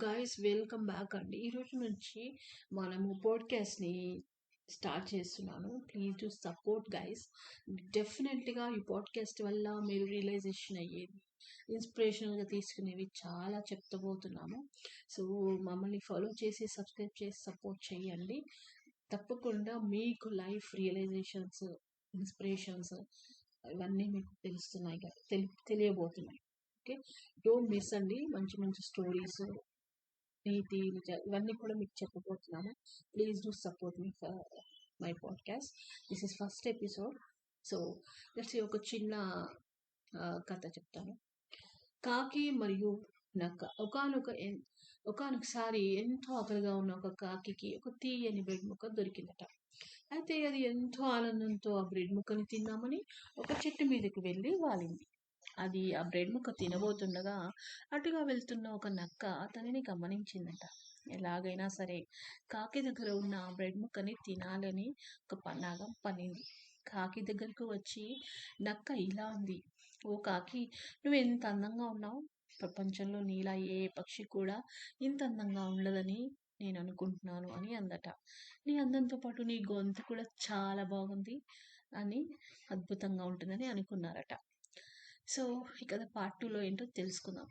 Guys welcome back అండి. ఈరోజు నుంచి మనము పాడ్కాస్ట్ని స్టార్ట్ చేస్తున్నాను. Please to support guys. డెఫినెట్లీగా ఈ పాడ్కాస్ట్ వల్ల మీరు రియలైజేషన్ అయ్యేది, ఇన్స్పిరేషనల్గా తీసుకునేవి చాలా చెప్తబోతున్నాము. సో మమ్మల్ని ఫాలో చేసి సబ్స్క్రైబ్ చేసి సపోర్ట్ చేయండి. తప్పకుండా మీకు లైఫ్ రియలైజేషన్స్, ఇన్స్పిరేషన్స్ ఇవన్నీ మీకు తెలుస్తున్నాయి, తెలియబోతున్నాయి. ఓకే, డోంట్ మిస్ అండి. మంచి మంచి స్టోరీస్, నీతి ఇవన్నీ కూడా మీకు చెప్పబోతున్నాను. Please do support me for my podcast. This is first episode. So let's ఒక చిన్న కథ చెప్తాను. కాకి మరియు నక్క. ఒకానొకసారి ఎంతో ఆకలిగా ఉన్న ఒక కాకికి ఒక తీయని బ్రెడ్ ముక్క దొరికిందట. అయితే అది ఎంతో ఆనందంతో ఆ బ్రెడ్ ముక్కని తిందామని ఒక చెట్టు మీదకి వెళ్ళి వాలింది. అది ఆ బ్రెడ్ ముక్క తినబోతుండగా అటుగా వెళ్తున్న ఒక నక్క తనని గమనించిందట. ఎలాగైనా సరే కాకి దగ్గర ఉన్న ఆ బ్రెడ్ ముక్కని తినాలని ఒక పన్నాగం పన్నింది. కాకి దగ్గరకు వచ్చి నక్క ఇలా అంది: "ఓ కాకి, నువ్వు ఎంత అందంగా ఉన్నావు! ప్రపంచంలో నీలా ఏ పక్షి కూడా ఇంత అందంగా ఉండదని నేను అనుకుంటున్నాను" అని అందట. "నీ అందంతో పాటు నీ గొంతు కూడా చాలా బాగుంది అని, అద్భుతంగా ఉంటుందని అనుకున్నారట." సో ఈ కథ పార్ట్ 2లో ఏంటో తెలుసుకుందాం.